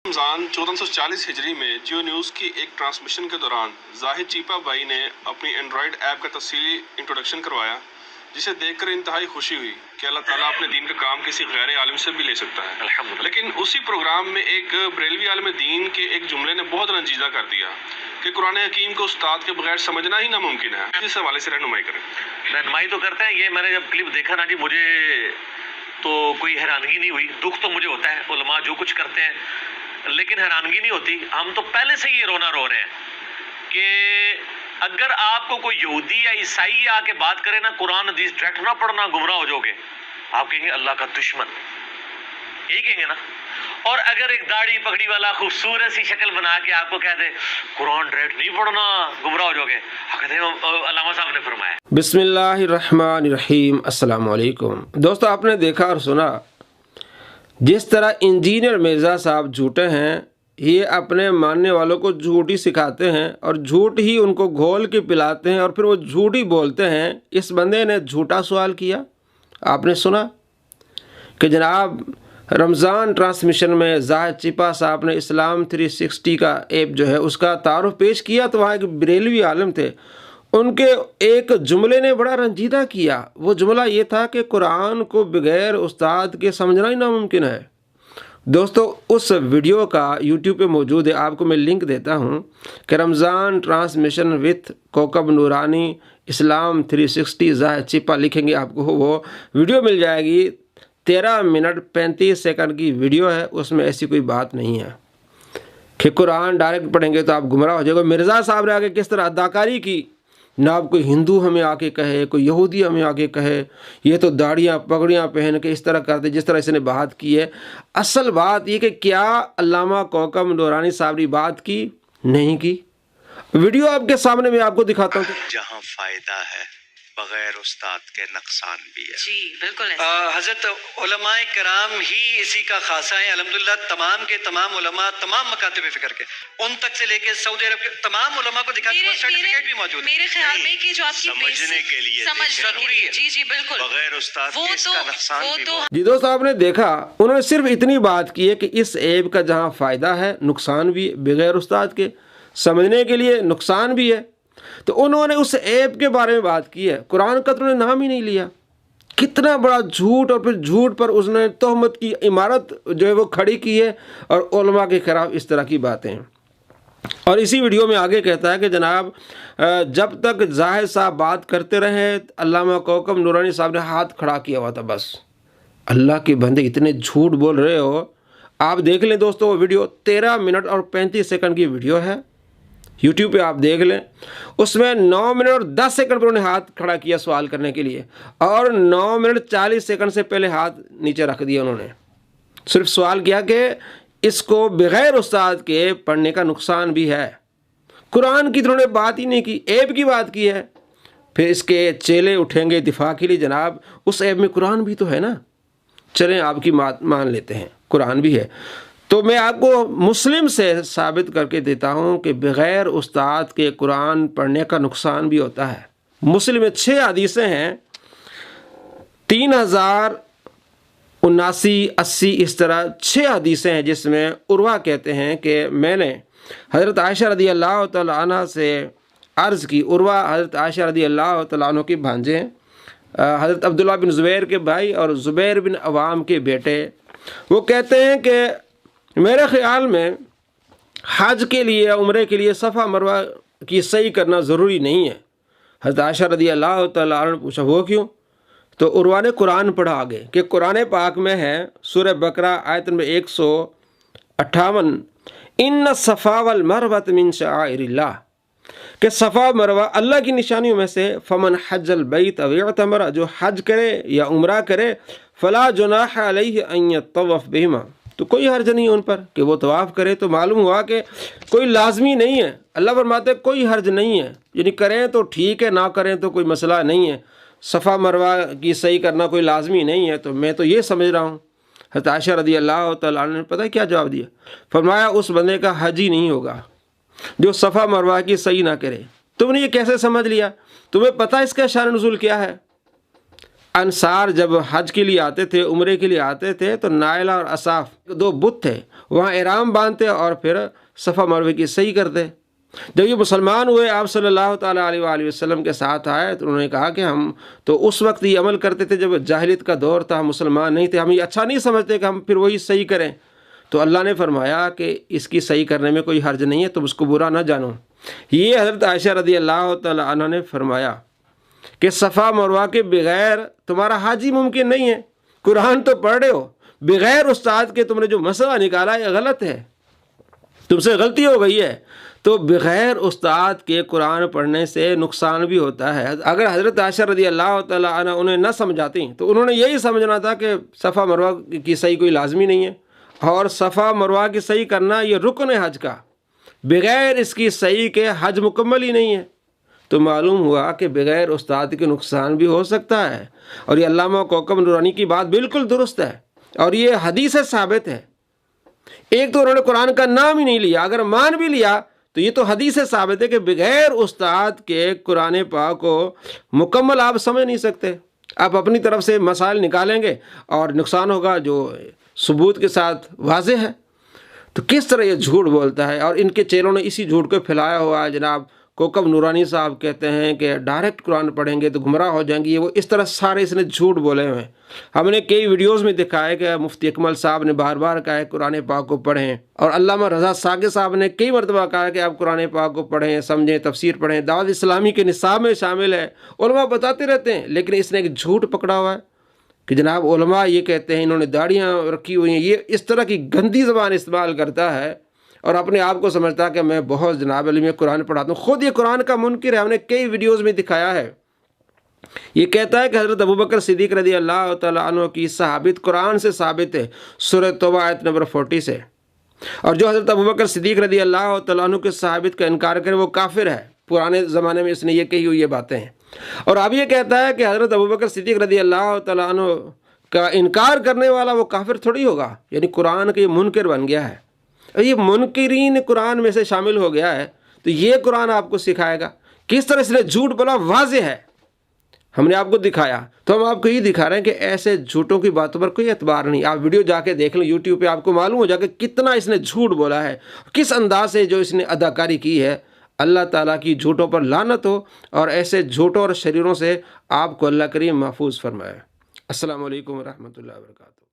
رمضان 1440 ہجری میں جیو نیوز کی ایک ٹرانسمیشن کے دوران زاہد چیپا بھائی نے اپنی اینڈرائیڈ ایپ کا تفصیلی انٹروڈکشن کروایا، جسے دیکھ کر انتہائی خوشی ہوئی کہ اللہ تعالیٰ اپنے دین کا کام کسی غیر عالم سے بھی لے سکتا ہے۔ لیکن اسی پروگرام میں ایک بریلوی عالم دین کے ایک جملے نے بہت رنجیدہ کر دیا کہ قرآن حکیم کو استاد کے بغیر سمجھنا ہی ناممکن ہے۔ اس حوالے سے رہنمائی کریں۔ رہنمائی تو کرتے ہیں، یہ میں نے جب کلپ دیکھا نا جی، مجھے تو کوئی حیرانگی نہیں ہوئی۔ دکھ تو مجھے ہوتا ہے علماء جو کچھ کرتے ہیں، لیکن حیرانگی نہیں ہوتی۔ ہم تو پہلے سے یہ رونا رو رہے ہیں کہ اگر آپ کو کوئی یہودی یا عیسائی آ کے بات کرے نا، قرآن حدیث ڈائریکٹ نہ پڑھنا، گمراہ ہو جاؤ گے، آپ کہیں گے اللہ کا دشمن، یہی کہیں گے نا۔ اور اگر ایک داڑھی پگڑی والا خوبصورت سی شکل بنا کے آپ کو کہہ دے قرآن ڈائریکٹ نہیں پڑھنا، گمراہ ہو جاؤ گے، علامہ صاحب نے فرمایا۔ بسم اللہ الرحمن الرحیم۔ السلام علیکم دوستو، آپ نے دیکھا اور سنا جس طرح انجینئر مرزا صاحب جھوٹے ہیں، یہ اپنے ماننے والوں کو جھوٹ ہی سکھاتے ہیں اور جھوٹ ہی ان کو گھول کے پلاتے ہیں اور پھر وہ جھوٹ ہی بولتے ہیں۔ اس بندے نے جھوٹا سوال کیا، آپ نے سنا کہ جناب رمضان ٹرانسمیشن میں زاہد چیپا صاحب نے اسلام 360 کا ایپ جو ہے اس کا تعارف پیش کیا، تو وہاں ایک بریلوی عالم تھے، ان کے ایک جملے نے بڑا رنجیدہ کیا۔ وہ جملہ یہ تھا کہ قرآن کو بغیر استاد کے سمجھنا ہی ناممکن ہے۔ دوستو، اس ویڈیو کا یوٹیوب پہ موجود ہے، آپ کو میں لنک دیتا ہوں کہ رمضان ٹرانسمیشن وتھ کوکب نورانی اسلام 360 زاہد چیپا لکھیں گے، آپ کو وہ ویڈیو مل جائے گی۔ 13 منٹ 35 سیکنڈ کی ویڈیو ہے، اس میں ایسی کوئی بات نہیں ہے کہ قرآن ڈائریکٹ پڑھیں گے تو آپ گمراہ ہو جائے گا۔ مرزا صاحب نے آگے کس طرح اداکاری کی، نہ اب کوئی ہندو ہمیں آ کے کہے، کوئی یہودی ہمیں آ کے کہے یہ تو داڑیاں پگڑیاں پہن کے اس طرح کرتے جس طرح اس نے بات کی ہے۔ اصل بات یہ کہ کیا علامہ کوکب نورانی صاحب نے بات کی؟ نہیں کی۔ ویڈیو آپ کے سامنے میں آپ کو دکھاتا ہوں۔ جہاں فائدہ ہے بغیر استاد کے نقصان بھی ہے۔ جی بالکل۔ حضرت علماء کرام ہی اسی کا خاصہ ہیں الحمدللہ۔ تمام کے تمام علماء تمام مکاتب فکر کے، ان تک سے لے کے سعودی عرب کے تمام علماء کو دکھا کے سرٹیفکیٹ بھی موجود ہے۔ میرے خیال میں کہ جو آپ کی سمجھنے کے لیے ضروری ہے، جی جی بالکل، بغیر استاد کے اس کا نقصان بھی بہت۔ جی دوست، آپ نے دیکھا انہوں نے صرف اتنی بات کی ہے کہ اس ایپ کا جہاں فائدہ ہے نقصان بھی ہے، بغیر استاد کے سمجھنے کے لیے نقصان بھی ہے۔ تو انہوں نے اس ایپ کے بارے میں بات کی ہے، قرآن کا تو انہوں نے نام ہی نہیں لیا۔ کتنا بڑا جھوٹ، اور پھر جھوٹ پر اس نے تہمت کی عمارت جو ہے وہ کھڑی کی ہے، اور علماء کے خلاف اس طرح کی باتیں۔ اور اسی ویڈیو میں آگے کہتا ہے کہ جناب جب تک زاہد صاحب بات کرتے رہے، علامہ کوکب نورانی صاحب نے ہاتھ کھڑا کیا ہوا تھا بس۔ اللہ کے بندے اتنے جھوٹ بول رہے ہو۔ آپ دیکھ لیں دوستو، وہ ویڈیو 13 منٹ اور 35 سیکنڈ کی ویڈیو ہے، یوٹیوب پہ آپ دیکھ لیں۔ اس میں 9 منٹ اور 10 سیکنڈ پر انہوں نے ہاتھ کھڑا کیا سوال کرنے کے لیے، اور 9 منٹ 40 سیکنڈ سے پہلے ہاتھ نیچے رکھ دیا۔ انہوں نے صرف سوال کیا کہ اس کو بغیر استاد کے پڑھنے کا نقصان بھی ہے۔ قرآن کی تو انہوں نے بات ہی نہیں کی، ایپ کی بات کی ہے۔ پھر اس کے چیلے اٹھیں گے دفاع کے لیے، جناب اس ایپ میں قرآن بھی تو ہے نا، چلیں آپ کی بات مان لیتے ہیں، قرآن بھی ہے۔ تو میں آپ کو مسلم سے ثابت کر کے دیتا ہوں کہ بغیر استاد کے قرآن پڑھنے کا نقصان بھی ہوتا ہے۔ مسلم میں 6 حدیثیں ہیں، 3079 80 اس طرح 6 حدیثیں ہیں، جس میں عروہ کہتے ہیں کہ میں نے حضرت عائشہ رضی اللہ تعالیٰ عنہ سے عرض کی۔ عروہ حضرت عائشہ رضی اللہ تعالیٰ عنہ کے بھانجے ہیں، حضرت عبداللہ بن زبیر کے بھائی اور زبیر بن عوام کے بیٹے۔ وہ کہتے ہیں کہ میرے خیال میں حج کے لیے عمرے کے لیے صفا مروہ کی سعی کرنا ضروری نہیں ہے۔ حضرت عائشہ رضی اللہ تعالیٰ عنہ نے پوچھا وہ کیوں؟ تو عروہ نے قرآن پڑھا آگے کہ قرآن پاک میں ہے سورہ بقرہ آیت نمبر 158، ان الصفا والمروۃ من شعائر اللہ، کہ صفا مروہ اللہ کی نشانیوں میں سے، فمن حج البیت او اعتمر، جو حج کرے یا عمرہ کرے، فلا جناح علیہ ان یطوف بہما، تو کوئی حرج نہیں ان پر کہ وہ طواف کرے۔ تو معلوم ہوا کہ کوئی لازمی نہیں ہے، اللہ فرماتے کوئی حرج نہیں ہے، یعنی کریں تو ٹھیک ہے، نہ کریں تو کوئی مسئلہ نہیں ہے۔ صفا مروہ کی صحیح کرنا کوئی لازمی نہیں ہے۔ تو میں تو یہ سمجھ رہا ہوں، حضرت عائشہ رضی اللہ تعالیٰ عنہ نے پتہ کیا جواب دیا؟ فرمایا اس بندے کا حج ہی نہیں ہوگا جو صفا مروہ کی صحیح نہ کرے۔ تم نے یہ کیسے سمجھ لیا؟ تمہیں پتہ اس کا شان نزول کیا ہے؟ انصار جب حج کے لیے آتے تھے، عمرے کے لیے آتے تھے تو نائلہ اور اصاف دو بت تھے، وہاں احرام باندھتے اور پھر صفا مروے کی صحیح کرتے۔ جب یہ مسلمان ہوئے، آپ صلی اللہ تعالیٰ علیہ وآلہ وسلم کے ساتھ آئے تو انہوں نے کہا کہ ہم تو اس وقت یہ عمل کرتے تھے جب جاہلیت کا دور تھا، ہم مسلمان نہیں تھے، ہم یہ اچھا نہیں سمجھتے کہ ہم پھر وہی صحیح کریں۔ تو اللہ نے فرمایا کہ اس کی صحیح کرنے میں کوئی حرج نہیں ہے، تم اس کو برا نہ جانو۔ یہ حضرت عائشہ رضی اللہ تعالیٰ عنہ نے فرمایا کہ صفا مروہ کے بغیر تمہارا حج ہی ممکن نہیں ہے۔ قرآن تو پڑھ رہے ہو، بغیر استاد کے تم نے جو مسئلہ نکالا یہ غلط ہے، تم سے غلطی ہو گئی ہے۔ تو بغیر استاد کے قرآن پڑھنے سے نقصان بھی ہوتا ہے۔ اگر حضرت عائشہ رضی اللہ تعالیٰ عنہ انہیں نہ سمجھاتی تو انہوں نے یہی سمجھنا تھا کہ صفا مروہ کی صحیح کوئی لازمی نہیں ہے، اور صفا مروہ کی صحیح کرنا یہ رکن ہے حج کا، بغیر اس کی صحیح کے حج مکمل ہی نہیں ہے۔ تو معلوم ہوا کہ بغیر استاد کے نقصان بھی ہو سکتا ہے، اور یہ علامہ کوکب نورانی کی بات بالکل درست ہے، اور یہ حدیث سے ثابت ہے۔ ایک تو انہوں نے قرآن کا نام ہی نہیں لیا، اگر مان بھی لیا تو یہ تو حدیث سے ثابت ہے کہ بغیر استاد کے قرآن پاک کو مکمل آپ سمجھ نہیں سکتے۔ آپ اپنی طرف سے مسائل نکالیں گے اور نقصان ہوگا جو ثبوت کے ساتھ واضح ہے۔ تو کس طرح یہ جھوٹ بولتا ہے، اور ان کے چیلوں نے اسی جھوٹ کو پھیلایا ہوا ہے۔ جناب کوکب نورانی صاحب کہتے ہیں کہ ڈائریکٹ قرآن پڑھیں گے تو گمراہ ہو جائیں گے، یہ وہ اس طرح سارے اس نے جھوٹ بولے ہوئے ہیں۔ ہم نے کئی ویڈیوز میں دکھایا کہ مفتی اکمل صاحب نے بار بار کہا ہے قرآن پاک کو پڑھیں، اور علامہ رضا ثاقب صاحب نے کئی مرتبہ کہا ہے کہ آپ قرآن پاک کو پڑھیں، سمجھیں، تفسیر پڑھیں، دعوت اسلامی کے نصاب میں شامل ہے۔ علماء بتاتے رہتے ہیں، لیکن اس نے ایک جھوٹ پکڑا ہوا ہے کہ جناب علماء یہ کہتے ہیں، انہوں نے داڑیاں رکھی ہوئی ہیں۔ یہ اس طرح کی گندی زبان استعمال کرتا ہے اور اپنے آپ کو سمجھتا ہے کہ میں بہت جناب علی میں قرآن پڑھاتا ہوں، خود یہ قرآن کا منکر ہے۔ ہم نے کئی ویڈیوز میں دکھایا ہے۔ یہ کہتا ہے کہ حضرت ابوبکر صدیق رضی اللہ تعالیٰ عنہ کی صحابت قرآن سے ثابت ہے، سورہ توبہ آیت نمبر 40 سے، اور جو حضرت ابوبکر صدیق رضی اللہ تعالیٰ عنہ کے صحابت کا انکار کرے وہ کافر ہے۔ پرانے زمانے میں اس نے یہ کہی ہوئی یہ باتیں ہیں، اور اب یہ کہتا ہے کہ حضرت ابوبکر صدیق رضی اللہ تعالیٰ عنہ کا انکار کرنے والا وہ کافر تھوڑی ہوگا، یعنی قرآن کا یہ منکر بن گیا ہے، اور یہ منکرین قرآن میں سے شامل ہو گیا ہے۔ تو یہ قرآن آپ کو سکھائے گا کس طرح اس نے جھوٹ بولا، واضح ہے، ہم نے آپ کو دکھایا۔ تو ہم آپ کو یہ دکھا رہے ہیں کہ ایسے جھوٹوں کی باتوں پر کوئی اعتبار نہیں۔ آپ ویڈیو جا کے دیکھ لیں یوٹیوب پہ، آپ کو معلوم ہو جائے کہ کتنا اس نے جھوٹ بولا ہے، کس انداز سے جو اس نے اداکاری کی ہے۔ اللہ تعالیٰ کی جھوٹوں پر لعنت ہو، اور ایسے جھوٹوں اور شریروں سے آپ کو اللہ کریم محفوظ فرمائے۔ السلام علیکم ورحمۃ اللہ وبرکاتہ۔